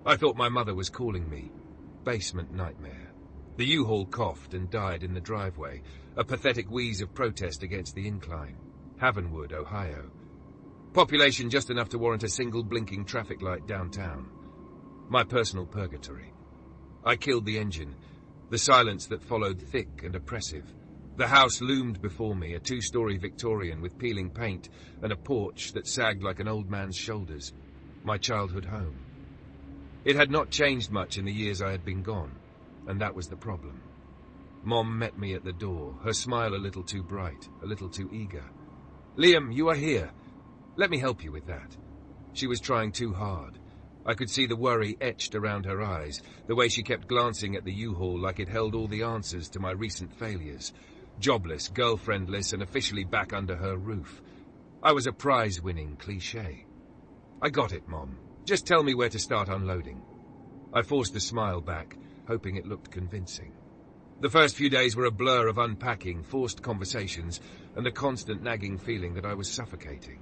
I thought my mother was calling me. Basement nightmare. The U-Haul coughed and died in the driveway, a pathetic wheeze of protest against the incline. Havenwood, Ohio. Population just enough to warrant a single blinking traffic light downtown. My personal purgatory. I killed the engine. The silence that followed thick and oppressive. The house loomed before me, a 2-story Victorian with peeling paint and a porch that sagged like an old man's shoulders. My childhood home. It had not changed much in the years I had been gone, and that was the problem. Mom met me at the door, her smile a little too bright, a little too eager. "Liam, you are here. Let me help you with that." She was trying too hard. I could see the worry etched around her eyes, the way she kept glancing at the U-Haul like it held all the answers to my recent failures. Jobless, girlfriendless, and officially back under her roof. I was a prize-winning cliché. "I got it, Mom. Just tell me where to start unloading." I forced a smile back, hoping it looked convincing. The first few days were a blur of unpacking, forced conversations, and the constant nagging feeling that I was suffocating.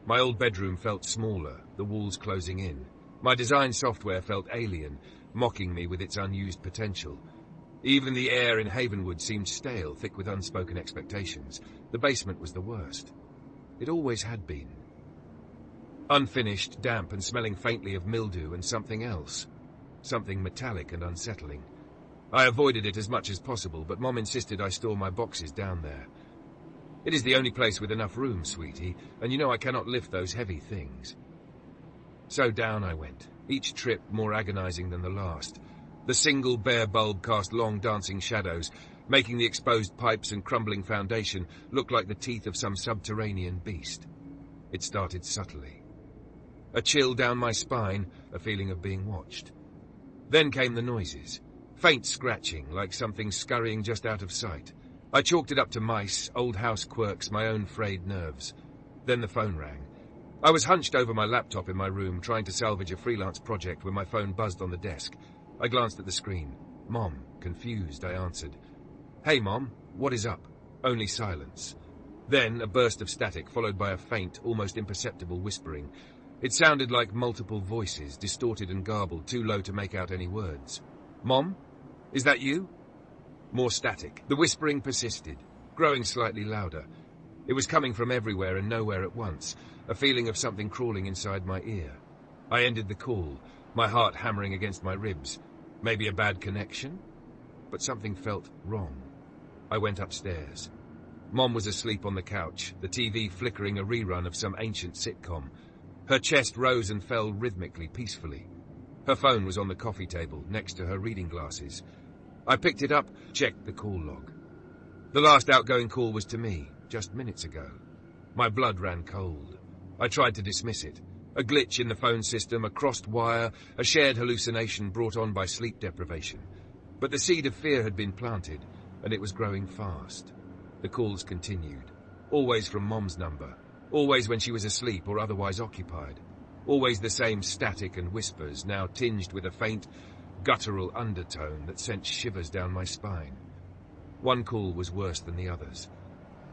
My old bedroom felt smaller, the walls closing in. My design software felt alien, mocking me with its unused potential. Even the air in Havenwood seemed stale, thick with unspoken expectations. The basement was the worst. It always had been. Unfinished, damp, and smelling faintly of mildew and something else. Something metallic and unsettling. I avoided it as much as possible, but Mom insisted I store my boxes down there. "It is the only place with enough room, sweetie, and you know I cannot lift those heavy things." So down I went, each trip more agonizing than the last. The single bare bulb cast long dancing shadows, making the exposed pipes and crumbling foundation look like the teeth of some subterranean beast. It started subtly. A chill down my spine, a feeling of being watched. Then came the noises. Faint scratching, like something scurrying just out of sight. I chalked it up to mice, old house quirks, my own frayed nerves. Then the phone rang. I was hunched over my laptop in my room, trying to salvage a freelance project when my phone buzzed on the desk. I glanced at the screen. "Mom." Confused, I answered. "Hey, Mom, what is up?" Only silence. Then a burst of static, followed by a faint, almost imperceptible whispering. It sounded like multiple voices, distorted and garbled, too low to make out any words. "Mom? Is that you?" More static. The whispering persisted, growing slightly louder. It was coming from everywhere and nowhere at once, a feeling of something crawling inside my ear. I ended the call, my heart hammering against my ribs. Maybe a bad connection? But something felt wrong. I went upstairs. Mom was asleep on the couch, the TV flickering a rerun of some ancient sitcom. Her chest rose and fell rhythmically, peacefully. Her phone was on the coffee table, next to her reading glasses. I picked it up, checked the call log. The last outgoing call was to me, just minutes ago. My blood ran cold. I tried to dismiss it. A glitch in the phone system, a crossed wire, a shared hallucination brought on by sleep deprivation. But the seed of fear had been planted, and it was growing fast. The calls continued. Always from Mom's number. Always when she was asleep or otherwise occupied. Always the same static and whispers, now tinged with a faint, guttural undertone that sent shivers down my spine. One call was worse than the others.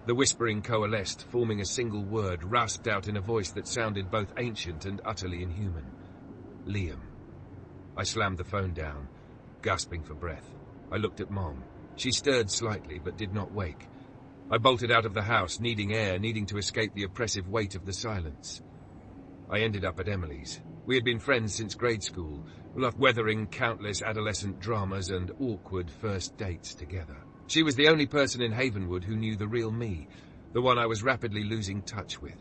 The whispering coalesced, forming a single word, rasped out in a voice that sounded both ancient and utterly inhuman. "Liam." I slammed the phone down, gasping for breath. I looked at Mom. She stirred slightly, but did not wake. I bolted out of the house, needing air, needing to escape the oppressive weight of the silence. I ended up at Emily's. We had been friends since grade school, weathering countless adolescent dramas and awkward first dates together. She was the only person in Havenwood who knew the real me, the one I was rapidly losing touch with.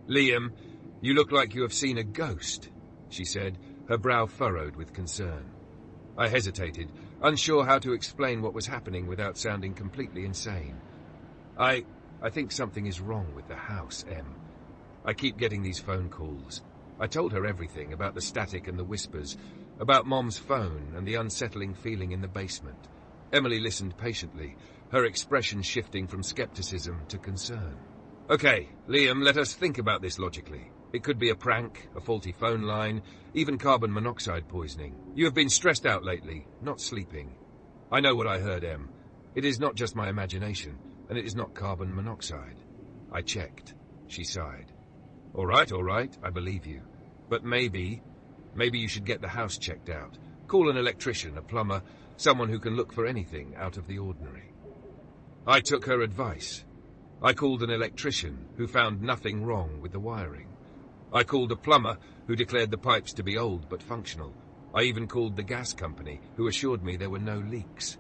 "Liam, you look like you have seen a ghost," she said, her brow furrowed with concern. I hesitated, unsure how to explain what was happening without sounding completely insane. I think something is wrong with the house, Em. I keep getting these phone calls. I told her everything about the static and the whispers, about Mom's phone and the unsettling feeling in the basement. Emily listened patiently, her expression shifting from skepticism to concern. "Okay, Liam, let us think about this logically. It could be a prank, a faulty phone line, even carbon monoxide poisoning. You have been stressed out lately, not sleeping. I know what I heard, Em. It is not just my imagination, and it is not carbon monoxide." I checked. She sighed. All right, I believe you. But maybe Maybe you should get the house checked out. Call an electrician, a plumber, someone who can look for anything out of the ordinary. I took her advice. I called an electrician who found nothing wrong with the wiring. I called a plumber who declared the pipes to be old but functional. I even called the gas company who assured me there were no leaks.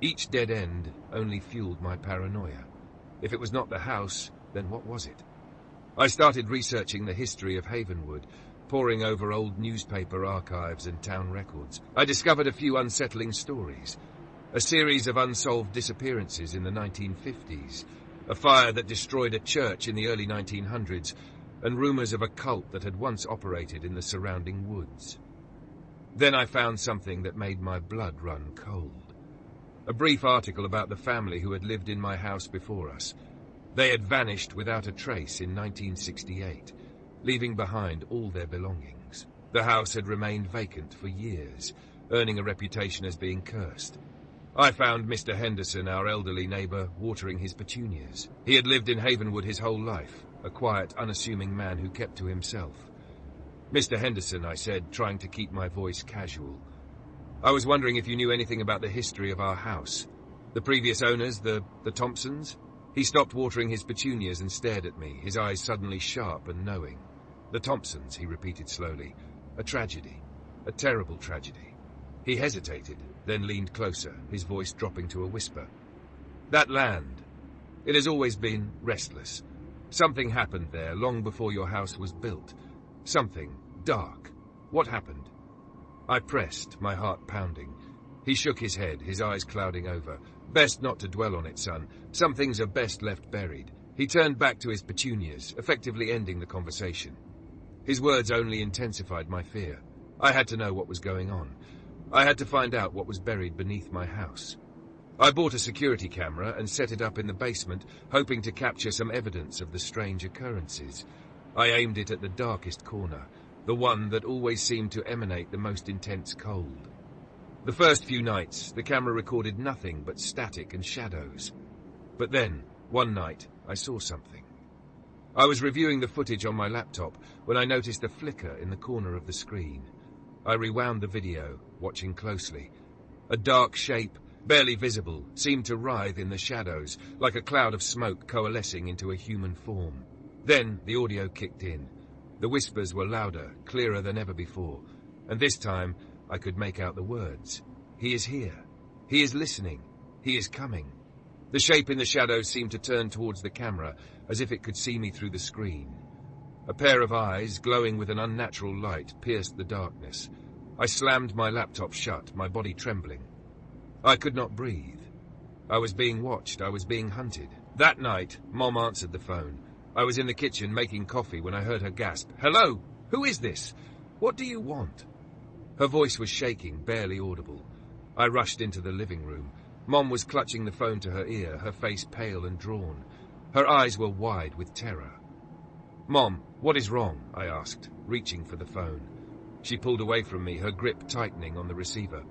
Each dead end only fueled my paranoia. If it was not the house, then what was it? I started researching the history of Havenwood, poring over old newspaper archives and town records. I discovered a few unsettling stories. A series of unsolved disappearances in the 1950s, a fire that destroyed a church in the early 1900s, and rumors of a cult that had once operated in the surrounding woods. Then I found something that made my blood run cold. A brief article about the family who had lived in my house before us. They had vanished without a trace in 1968, leaving behind all their belongings. The house had remained vacant for years, earning a reputation as being cursed. I found Mr. Henderson, our elderly neighbour, watering his petunias. He had lived in Havenwood his whole life, a quiet, unassuming man who kept to himself. Mr. Henderson, I said, trying to keep my voice casual. I was wondering if you knew anything about the history of our house. The previous owners, the Thompsons? He stopped watering his petunias and stared at me, his eyes suddenly sharp and knowing. The Thompsons, he repeated slowly. A tragedy. A terrible tragedy. He hesitated, then leaned closer, his voice dropping to a whisper. That land. It has always been restless. Something happened there long before your house was built. Something dark. What happened? I pressed, my heart pounding. He shook his head, his eyes clouding over. Best not to dwell on it, son. Some things are best left buried. He turned back to his petunias, effectively ending the conversation. His words only intensified my fear. I had to know what was going on. I had to find out what was buried beneath my house. I bought a security camera and set it up in the basement, hoping to capture some evidence of the strange occurrences. I aimed it at the darkest corner, the one that always seemed to emanate the most intense cold. The first few nights, the camera recorded nothing but static and shadows. But then, one night, I saw something. I was reviewing the footage on my laptop when I noticed a flicker in the corner of the screen. I rewound the video, watching closely. A dark shape, barely visible, seemed to writhe in the shadows, like a cloud of smoke coalescing into a human form. Then the audio kicked in. The whispers were louder, clearer than ever before, and this time I could make out the words. He is here. He is listening. He is coming. The shape in the shadows seemed to turn towards the camera, as if it could see me through the screen. A pair of eyes, glowing with an unnatural light, pierced the darkness. I slammed my laptop shut, my body trembling. I could not breathe. I was being watched. I was being hunted. That night, Mom answered the phone. I was in the kitchen making coffee when I heard her gasp, "Hello? Who is this? What do you want?" Her voice was shaking, barely audible. I rushed into the living room. Mom was clutching the phone to her ear, her face pale and drawn. Her eyes were wide with terror. "Mom, what is wrong?" I asked, reaching for the phone. She pulled away from me, her grip tightening on the receiver.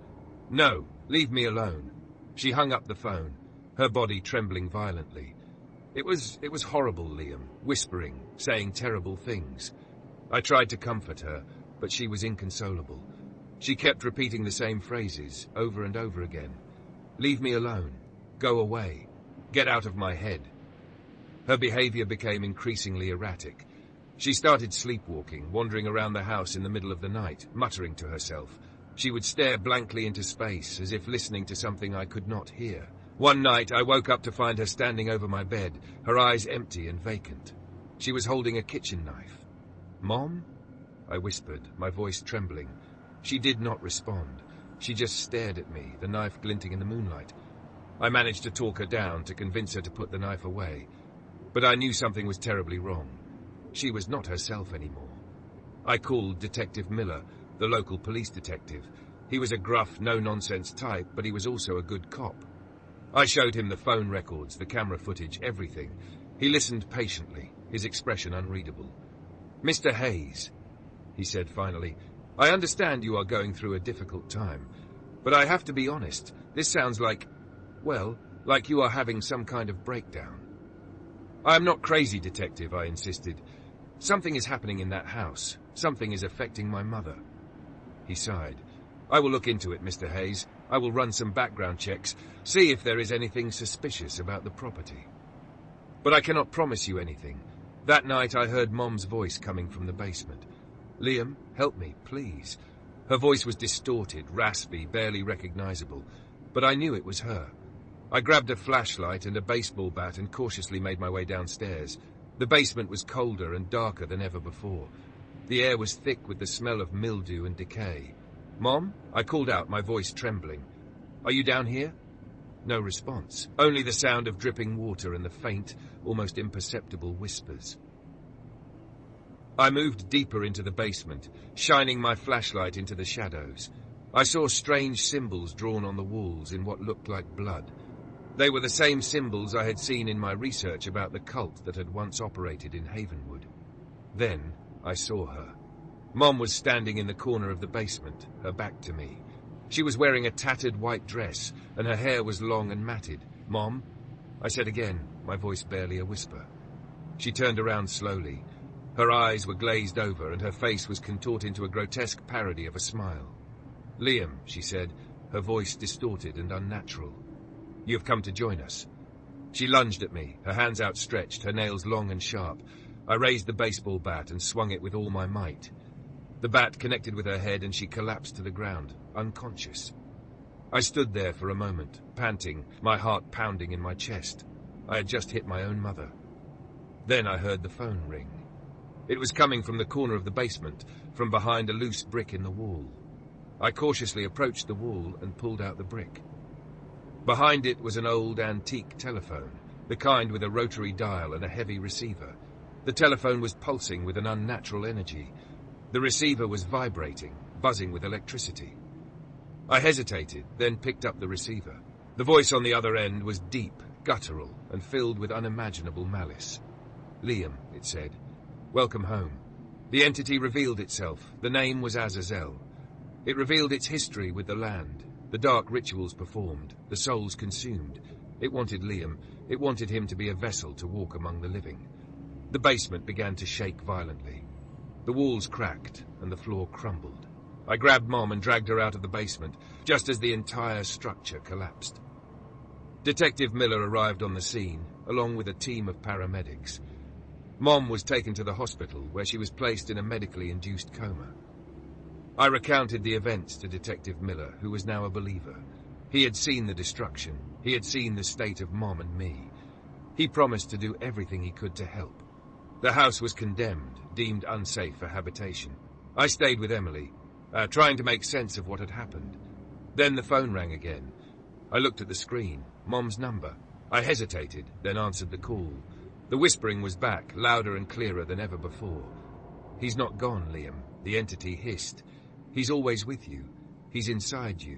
"No, leave me alone." She hung up the phone, her body trembling violently. It was horrible, Liam, whispering, saying terrible things. I tried to comfort her, but she was inconsolable. She kept repeating the same phrases, over and over again. "Leave me alone. Go away. Get out of my head." Her behavior became increasingly erratic. She started sleepwalking, wandering around the house in the middle of the night, muttering to herself. She would stare blankly into space, as if listening to something I could not hear. One night, I woke up to find her standing over my bed, her eyes empty and vacant. She was holding a kitchen knife. "Mom?" I whispered, my voice trembling. She did not respond. She just stared at me, the knife glinting in the moonlight. I managed to talk her down, to convince her to put the knife away. But I knew something was terribly wrong. She was not herself anymore. I called Detective Miller, the local police detective. He was a gruff, no-nonsense type, but he was also a good cop. I showed him the phone records, the camera footage, everything. He listened patiently, his expression unreadable. "Mr. Hayes," he said finally, "I understand you are going through a difficult time, but I have to be honest, this sounds like you are having some kind of breakdown." "I am not crazy, Detective," I insisted. "Something is happening in that house. Something is affecting my mother." he sighed. I will look into it, Mr. Hayes. I will run some background checks, see if there is anything suspicious about the property. But I cannot promise you anything. That night I heard Mom's voice coming from the basement. Liam, help me, please. Her voice was distorted, raspy, barely recognizable, but I knew it was her. I grabbed a flashlight and a baseball bat and cautiously made my way downstairs. The basement was colder and darker than ever before. The air was thick with the smell of mildew and decay. Mom? I called out, my voice trembling. Are you down here? No response. Only the sound of dripping water and the faint, almost imperceptible whispers. I moved deeper into the basement, shining my flashlight into the shadows. I saw strange symbols drawn on the walls in what looked like blood. They were the same symbols I had seen in my research about the cult that had once operated in Havenwood. Then I saw her. Mom was standing in the corner of the basement, her back to me. She was wearing a tattered white dress, and her hair was long and matted. Mom? I said again, my voice barely a whisper. She turned around slowly. Her eyes were glazed over, and her face was contorted into a grotesque parody of a smile. Liam, she said, her voice distorted and unnatural. You have come to join us. She lunged at me, her hands outstretched, her nails long and sharp. I raised the baseball bat and swung it with all my might. The bat connected with her head and she collapsed to the ground, unconscious. I stood there for a moment, panting, my heart pounding in my chest. I had just hit my own mother. Then I heard the phone ring. It was coming from the corner of the basement, from behind a loose brick in the wall. I cautiously approached the wall and pulled out the brick. Behind it was an old antique telephone, the kind with a rotary dial and a heavy receiver. The telephone was pulsing with an unnatural energy. The receiver was vibrating, buzzing with electricity. I hesitated, then picked up the receiver. The voice on the other end was deep, guttural, and filled with unimaginable malice. Liam, it said. Welcome home. The entity revealed itself. The name was Azazel. It revealed its history with the land, the dark rituals performed, the souls consumed. It wanted Liam. It wanted him to be a vessel to walk among the living. The basement began to shake violently. The walls cracked and the floor crumbled. I grabbed Mom and dragged her out of the basement, just as the entire structure collapsed. Detective Miller arrived on the scene, along with a team of paramedics. Mom was taken to the hospital, where she was placed in a medically induced coma. I recounted the events to Detective Miller, who was now a believer. He had seen the destruction. He had seen the state of Mom and me. He promised to do everything he could to help. The house was condemned, deemed unsafe for habitation. I stayed with Emily, trying to make sense of what had happened. Then the phone rang again. I looked at the screen. Mom's number. I hesitated, then answered the call. The whispering was back, louder and clearer than ever before. He's not gone, Liam, the entity hissed. He's always with you. He's inside you.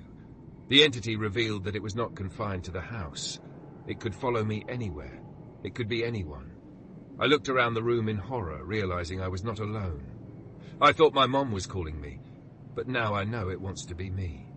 The entity revealed that it was not confined to the house. It could follow me anywhere. It could be anyone. I looked around the room in horror, realizing I was not alone. I thought my mom was calling me, but now I know it wants to be me.